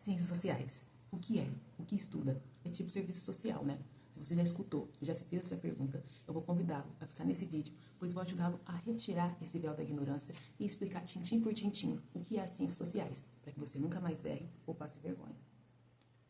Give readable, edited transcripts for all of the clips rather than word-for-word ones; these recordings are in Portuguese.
Ciências sociais. O que é? O que estuda? É tipo serviço social, né? Se você já escutou, já se fez essa pergunta, eu vou convidá-lo a ficar nesse vídeo, pois vou ajudá-lo a retirar esse véu da ignorância e explicar tintim por tintim o que é as ciências sociais, para que você nunca mais erre ou passe vergonha.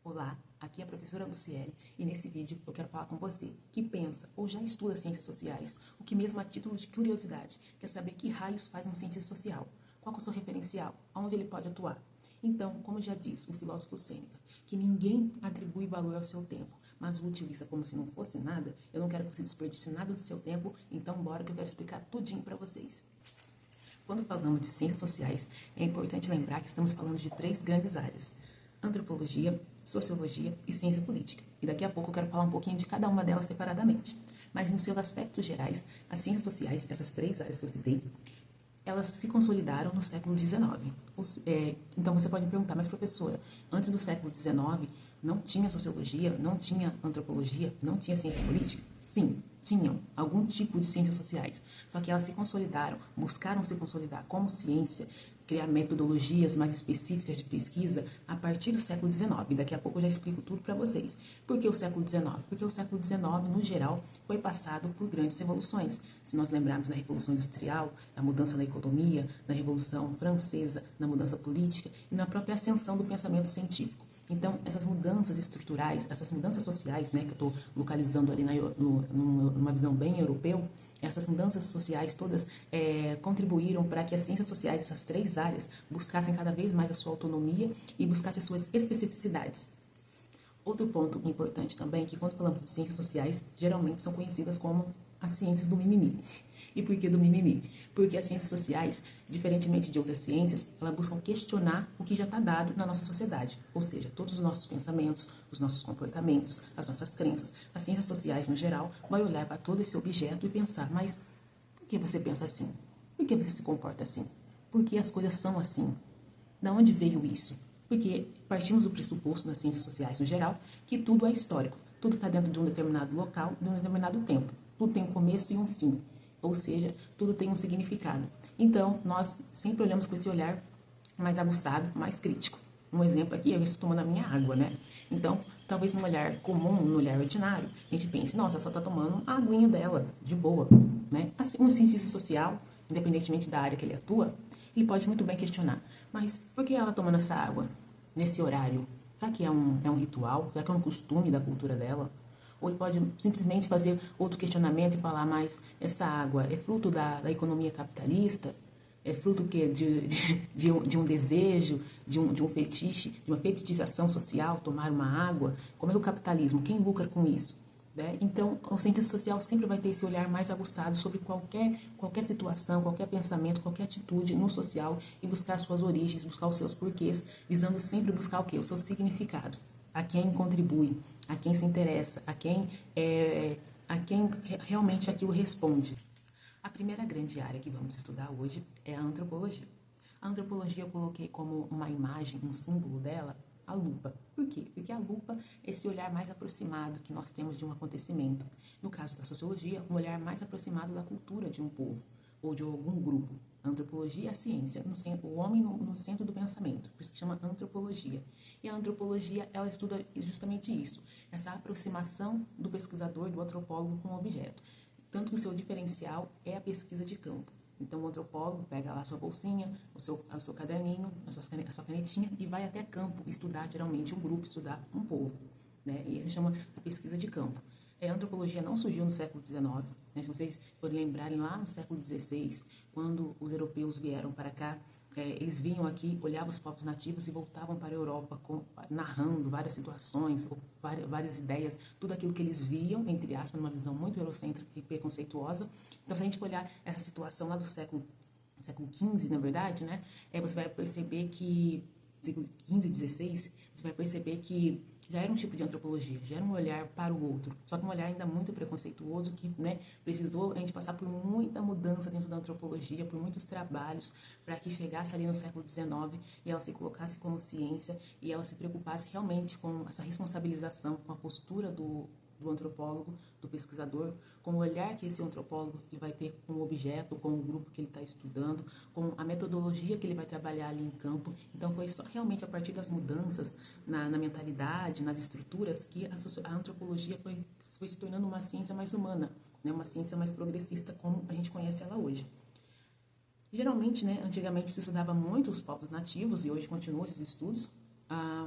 Olá, aqui é a professora Luciele e nesse vídeo eu quero falar com você que pensa ou já estuda ciências sociais, o que mesmo a título de curiosidade quer saber que raios faz um cientista social, qual é o seu referencial, aonde ele pode atuar. Então, como já diz o filósofo Sêneca, que ninguém atribui valor ao seu tempo, mas o utiliza como se não fosse nada, eu não quero que você desperdice nada do seu tempo, então bora que eu quero explicar tudinho para vocês. Quando falamos de ciências sociais, é importante lembrar que estamos falando de 3 grandes áreas: antropologia, sociologia e ciência política. E daqui a pouco eu quero falar um pouquinho de cada uma delas separadamente. Mas nos seus aspectos gerais, as ciências sociais, essas 3 áreas que eu citei, elas se consolidaram no século XIX. Então você pode me perguntar, mas professora, antes do século XIX não tinha sociologia, não tinha antropologia, não tinha ciência política? Sim, tinham algum tipo de ciências sociais, só que elas se consolidaram, buscaram se consolidar como ciência, criar metodologias mais específicas de pesquisa a partir do século XIX. Daqui a pouco eu já explico tudo para vocês. Por que o século XIX? Porque o século XIX, no geral, foi passado por grandes revoluções. Se nós lembrarmos da Revolução Industrial, a mudança na economia, na Revolução Francesa, na mudança política e na própria ascensão do pensamento científico. Então, essas mudanças estruturais, essas mudanças sociais, né, que eu estou localizando ali numa visão bem europeu, essas mudanças sociais todas contribuíram para que as ciências sociais, essas 3 áreas, buscassem cada vez mais a sua autonomia e buscassem as suas especificidades. Outro ponto importante também é que quando falamos de ciências sociais, geralmente são conhecidas como as ciências do mimimi. E por que do mimimi? Porque as ciências sociais, diferentemente de outras ciências, elas buscam questionar o que já está dado na nossa sociedade. Ou seja, todos os nossos pensamentos, os nossos comportamentos, as nossas crenças. As ciências sociais, no geral, vai olhar para todo esse objeto e pensar, mas por que você pensa assim? Por que você se comporta assim? Por que as coisas são assim? Da onde veio isso? Porque partimos do pressuposto nas ciências sociais, no geral, que tudo é histórico. Tudo está dentro de um determinado local e de um determinado tempo. Tudo tem um começo e um fim. Ou seja, tudo tem um significado. Então, nós sempre olhamos com esse olhar mais aguçado, mais crítico. Um exemplo aqui, eu estou tomando a minha água, né? Então, talvez num olhar comum, num olhar ordinário, a gente pense, nossa, ela só está tomando a aguinha dela, de boa, né? Assim, um cientista social, independentemente da área que ele atua, ele pode muito bem questionar, mas por que ela tomando essa água nesse horário? Será que é um ritual? Será que é um costume da cultura dela? Ou ele pode simplesmente fazer outro questionamento e falar, mas essa água é fruto da economia capitalista? É fruto que de um desejo, de um fetiche, de uma fetichização social, tomar uma água? Como é o capitalismo? Quem lucra com isso? Né? Então, o cientista social sempre vai ter esse olhar mais aguçado sobre qualquer situação, qualquer pensamento, qualquer atitude no social e buscar suas origens, buscar os seus porquês, visando sempre buscar o quê? O seu significado. A quem contribui, a quem se interessa, a quem realmente aquilo responde. A primeira grande área que vamos estudar hoje é a antropologia. A antropologia eu coloquei como uma imagem, um símbolo dela, a lupa. Por quê? Porque a lupa é esse olhar mais aproximado que nós temos de um acontecimento. No caso da sociologia, um olhar mais aproximado da cultura de um povo ou de algum grupo. A antropologia é a ciência, o homem no centro do pensamento, por isso que chama antropologia. E a antropologia, ela estuda justamente isso, essa aproximação do pesquisador, do antropólogo com o objeto. Tanto que o seu diferencial é a pesquisa de campo. Então, o antropólogo pega lá a sua bolsinha, o seu caderninho, a sua canetinha e vai até campo estudar, geralmente, um grupo, estudar um povo. Né? E isso se chama a pesquisa de campo. A antropologia não surgiu no século XIX. Né? Se vocês forem lembrarem, lá no século XVI, quando os europeus vieram para cá, eles vinham aqui, olhavam os povos nativos e voltavam para a Europa narrando várias situações, várias ideias, tudo aquilo que eles viam, entre aspas, numa visão muito eurocêntrica e preconceituosa. Então, se a gente olhar essa situação lá do século XV, na verdade, né, você vai perceber que, século XV, XVI, você vai perceber que já era um tipo de antropologia, já era um olhar para o outro, só que um olhar ainda muito preconceituoso que, né, precisou a gente passar por muita mudança dentro da antropologia, por muitos trabalhos, para que chegasse ali no século XIX e ela se colocasse como ciência e ela se preocupasse realmente com essa responsabilização, com a postura do antropólogo, do pesquisador, com o olhar que esse antropólogo ele vai ter com o objeto, com o grupo que ele está estudando, com a metodologia que ele vai trabalhar ali em campo. Então, foi só realmente a partir das mudanças na mentalidade, nas estruturas, que a antropologia foi se tornando uma ciência mais humana, né? Uma ciência mais progressista, como a gente conhece ela hoje. Geralmente, né, antigamente se estudava muito os povos nativos e hoje continuam esses estudos,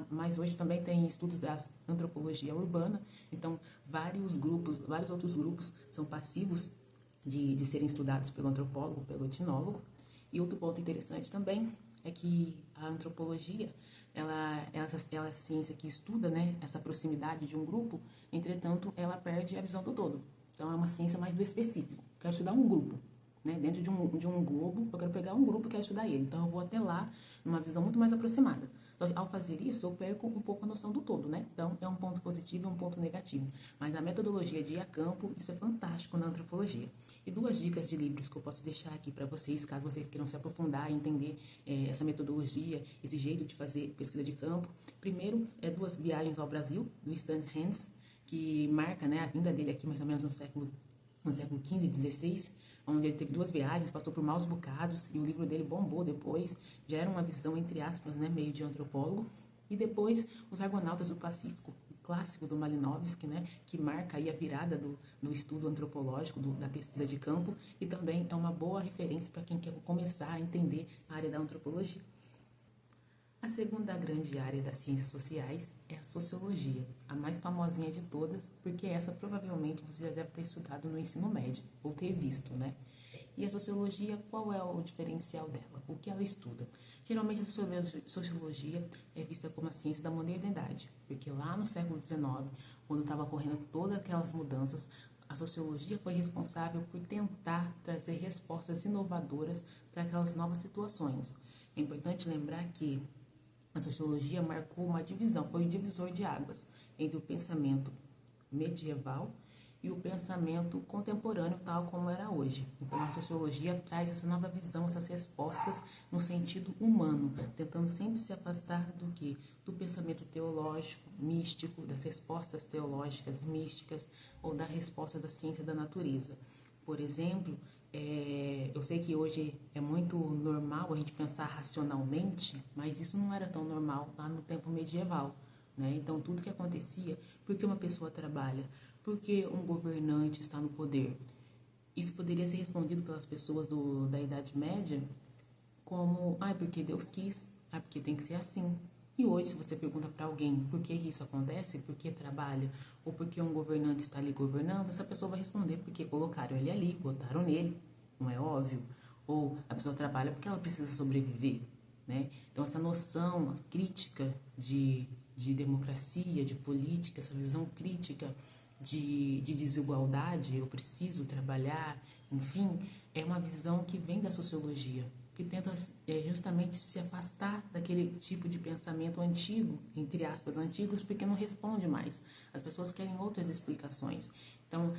mas hoje também tem estudos da antropologia urbana, então vários outros grupos são passivos de serem estudados pelo antropólogo, pelo etnólogo. E outro ponto interessante também é que a antropologia, ela é a ciência que estuda, né, essa proximidade de um grupo, entretanto, ela perde a visão do todo. Então, é uma ciência mais do específico. Quero estudar um grupo, né? Dentro de um globo, eu quero pegar um grupo e quero estudar ele. Então, eu vou até lá numa visão muito mais aproximada. Então, ao fazer isso, eu perco um pouco a noção do todo, né? Então, é um ponto positivo e um ponto negativo. Mas a metodologia de ir a campo, isso é fantástico na antropologia. E duas dicas de livros que eu posso deixar aqui para vocês, caso vocês queiram se aprofundar e entender essa metodologia, esse jeito de fazer pesquisa de campo. Primeiro, é Duas Viagens ao Brasil, do Stan Hans, que marca, né, a vinda dele aqui mais ou menos no século XV e XVI, onde ele teve duas viagens, passou por maus bocados, e o livro dele bombou depois, já era uma visão, entre aspas, né, meio de antropólogo. E depois, Os Argonautas do Pacífico, o clássico do Malinowski, né, que marca aí a virada do estudo antropológico, da pesquisa de campo, e também é uma boa referência para quem quer começar a entender a área da antropologia. A segunda grande área das ciências sociais é a sociologia, a mais famosinha de todas, porque essa provavelmente você já deve ter estudado no ensino médio, ou ter visto, né? E a sociologia, qual é o diferencial dela? O que ela estuda? Geralmente a sociologia é vista como a ciência da modernidade, porque lá no século XIX, quando estava ocorrendo todas aquelas mudanças, a sociologia foi responsável por tentar trazer respostas inovadoras para aquelas novas situações. É importante lembrar que a sociologia marcou uma divisão, foi o divisor de águas entre o pensamento medieval e o pensamento contemporâneo, tal como era hoje. Então, a sociologia traz essa nova visão, essas respostas no sentido humano, tentando sempre se afastar do que? Do pensamento teológico, místico, das respostas teológicas, místicas, ou da resposta da ciência da natureza. Por exemplo, eu sei que hoje é muito normal a gente pensar racionalmente, mas isso não era tão normal lá no tempo medieval, né? Então, tudo que acontecia, por que uma pessoa trabalha? Por que um governante está no poder? Isso poderia ser respondido pelas pessoas da Idade Média como, porque Deus quis, porque tem que ser assim. E hoje, se você pergunta para alguém por que isso acontece, por que trabalha, ou por que um governante está ali governando, essa pessoa vai responder porque colocaram ele ali, botaram nele, não é óbvio? Ou a pessoa trabalha porque ela precisa sobreviver, né? Então, essa noção crítica de democracia, de política, essa visão crítica de desigualdade, eu preciso trabalhar, enfim, é uma visão que vem da sociologia, que tenta justamente se afastar daquele tipo de pensamento antigo, entre aspas, antigos, porque não responde mais. As pessoas querem outras explicações. Então,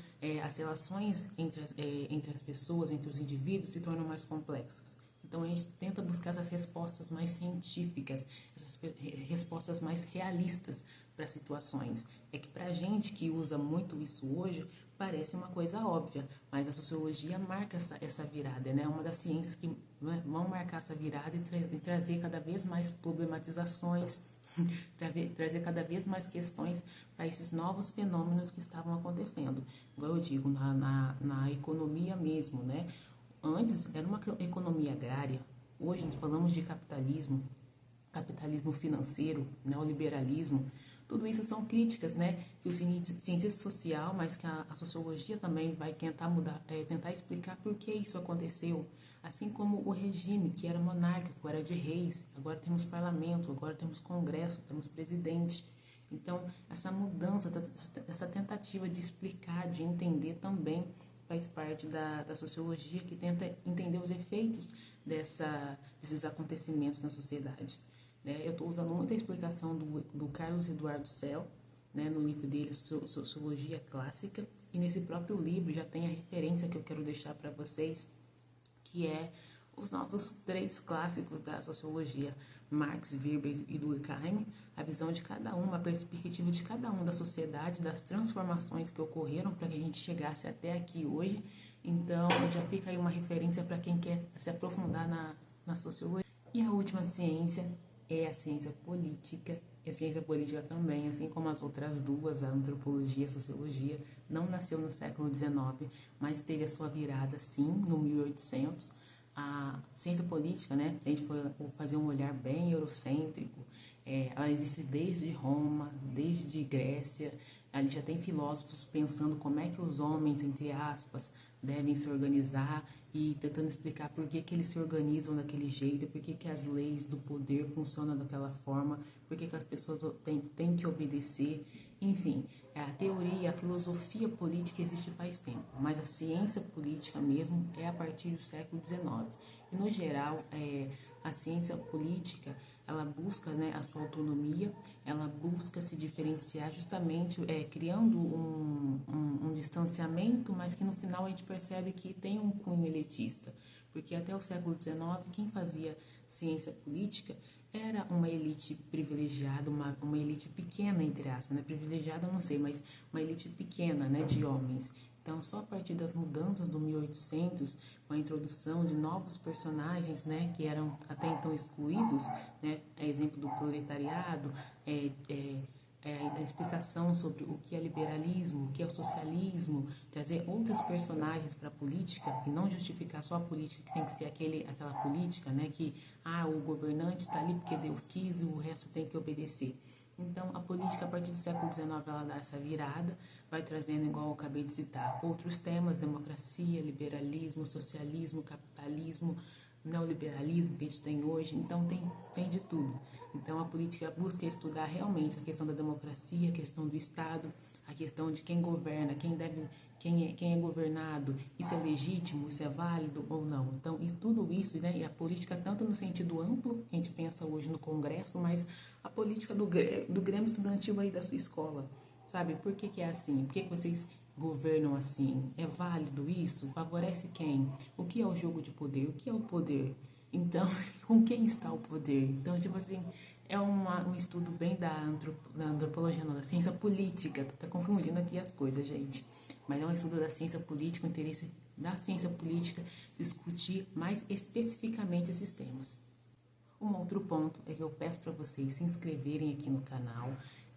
as relações entre as pessoas, entre os indivíduos, se tornam mais complexas. Então, a gente tenta buscar essas respostas mais científicas, essas respostas mais realistas para situações. É que para a gente que usa muito isso hoje, parece uma coisa óbvia, mas a sociologia marca essa virada, né? É uma das ciências que, né, vão marcar essa virada e trazer cada vez mais problematizações, trazer cada vez mais questões para esses novos fenômenos que estavam acontecendo. Igual eu digo, na economia mesmo, né? Antes era uma economia agrária, hoje nós falamos de capitalismo financeiro, neoliberalismo. Tudo isso são críticas, né, que o cientista social, mas que a sociologia também vai tentar mudar, tentar explicar por que isso aconteceu. Assim como o regime, que era monárquico, era de reis, agora temos parlamento, agora temos congresso, temos presidente. Então, essa mudança, essa tentativa de explicar, de entender também faz parte da sociologia, que tenta entender os efeitos desses acontecimentos na sociedade. Eu estou usando muita explicação do Carlos Eduardo Sell, né, no livro dele, Sociologia Clássica, e nesse próprio livro já tem a referência que eu quero deixar para vocês, que é os nossos três clássicos da sociologia, Marx, Weber e Durkheim, a visão de cada um, a perspectiva de cada um da sociedade, das transformações que ocorreram para que a gente chegasse até aqui hoje. Então, já fica aí uma referência para quem quer se aprofundar na sociologia. E a última ciência é a ciência política. E a ciência política também, assim como as outras duas, a antropologia e a sociologia, não nasceu no século XIX, mas teve a sua virada, sim, no 1800. A ciência política, né, se a gente for fazer um olhar bem eurocêntrico, ela existe desde Roma, desde Grécia. Ali já tem filósofos pensando como é que os homens, entre aspas, devem se organizar e tentando explicar por que eles se organizam daquele jeito, por que as leis do poder funcionam daquela forma, por que as pessoas têm que obedecer. Enfim, a teoria, a filosofia política existe faz tempo, mas a ciência política mesmo é a partir do século XIX. E, no geral, a ciência política, ela busca, né, a sua autonomia, ela busca se diferenciar justamente criando um distanciamento, mas que no final a gente percebe que tem um cunho elitista, porque até o século XIX quem fazia ciência política era uma elite privilegiada, uma elite pequena, entre aspas, né? Privilegiada eu não sei, mas uma elite pequena, né, de homens. Então, só a partir das mudanças do 1800, com a introdução de novos personagens, né, que eram até então excluídos, né, exemplo do proletariado, a explicação sobre o que é liberalismo, o que é o socialismo, trazer outros personagens para a política e não justificar só a política que tem que ser aquela política, né, que o governante está ali porque Deus quis e o resto tem que obedecer. Então, a política, a partir do século XIX, ela dá essa virada, vai trazendo, igual eu acabei de citar, outros temas, democracia, liberalismo, socialismo, capitalismo, neoliberalismo que a gente tem hoje. Então, tem de tudo. Então, a política busca estudar realmente a questão da democracia, a questão do Estado, a questão de quem governa, quem é governado, isso é legítimo, isso é válido ou não. Então, e tudo isso, né, e a política tanto no sentido amplo, que a gente pensa hoje no Congresso, mas a política do Grêmio Estudantil aí da sua escola, sabe? Por que é assim? Por que vocês governam assim? É válido isso? Favorece quem? O que é o jogo de poder? O que é o poder? Então, com quem está o poder? Então, tipo assim, é um estudo bem da antropologia, não, da ciência política. Tá confundindo aqui as coisas, gente. Mas é um estudo da ciência política, o interesse da ciência política discutir mais especificamente esses temas. Um outro ponto é que eu peço para vocês se inscreverem aqui no canal,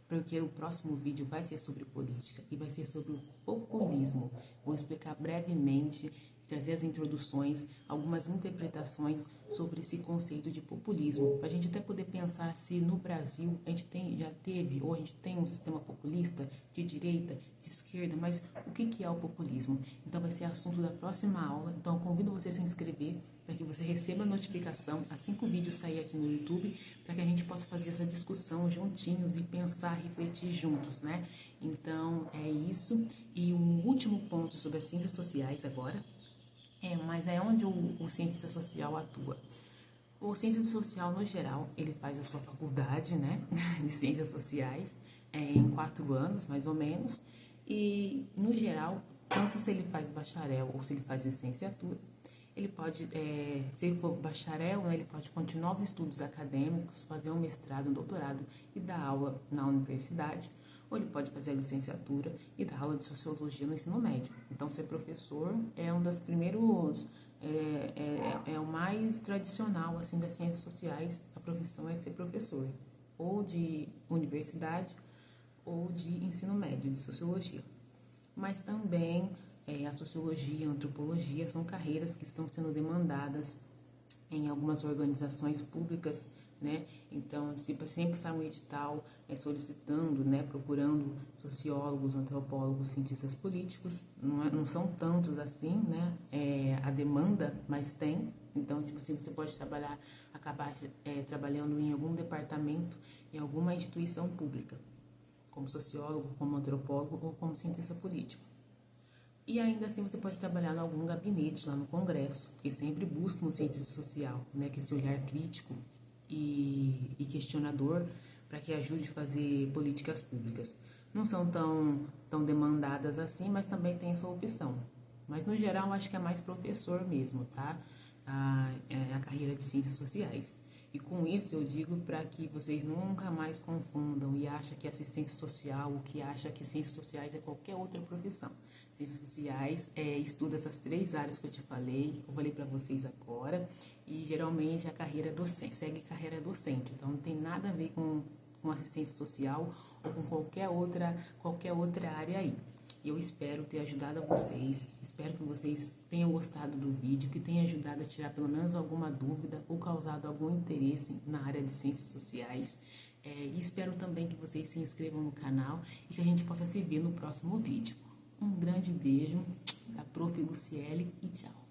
porque o próximo vídeo vai ser sobre política e vai ser sobre o populismo. Vou explicar brevemente, trazer as introduções, algumas interpretações sobre esse conceito de populismo, para a gente até poder pensar se no Brasil a gente já teve ou a gente tem um sistema populista de direita, de esquerda, mas o que é o populismo? Então vai ser assunto da próxima aula, então eu convido você a se inscrever para que você receba a notificação assim que o vídeo sair aqui no YouTube, para que a gente possa fazer essa discussão juntinhos e pensar, refletir juntos, né? Então é isso. E um último ponto sobre as ciências sociais agora, mas é onde o cientista social atua. O cientista social, no geral, ele faz a sua faculdade, né, de ciências sociais, em 4 anos, mais ou menos, e, no geral, tanto se ele faz bacharel ou se ele faz licenciatura, ele pode, se ele for bacharel, né, ele pode continuar os estudos acadêmicos, fazer um mestrado, um doutorado e dar aula na universidade, ou ele pode fazer a licenciatura e dar aula de sociologia no ensino médio. Então, ser professor é um dos primeiros, é o mais tradicional, assim, das ciências sociais, a profissão é ser professor, ou de universidade, ou de ensino médio, de sociologia. Mas também a sociologia, a antropologia são carreiras que estão sendo demandadas em algumas organizações públicas, né? Então, sempre sai um edital solicitando, né, procurando sociólogos, antropólogos, cientistas políticos. Não são tantos assim, né? A demanda, mas tem. Então, tipo assim, você pode acabar trabalhando em algum departamento, em alguma instituição pública, como sociólogo, como antropólogo ou como cientista político. E ainda assim você pode trabalhar em algum gabinete lá no Congresso, porque sempre busca um cientista social, né, que esse olhar crítico e questionador para que ajude a fazer políticas públicas. Não são tão demandadas assim, mas também tem essa opção. Mas no geral acho que é mais professor mesmo, tá? a carreira de Ciências Sociais. E com isso eu digo para que vocês nunca mais confundam e achem que assistência social, ou que acha que Ciências Sociais é qualquer outra profissão. Ciências Sociais estuda essas 3 áreas que eu te falei, que eu falei para vocês agora, e geralmente a carreira docente, segue carreira docente, então não tem nada a ver com assistência social ou com qualquer outra área aí. Eu espero ter ajudado a vocês, espero que vocês tenham gostado do vídeo, que tenha ajudado a tirar pelo menos alguma dúvida ou causado algum interesse na área de ciências sociais. E espero também que vocês se inscrevam no canal e que a gente possa se ver no próximo vídeo. Um grande beijo da Prof. Luciele e tchau!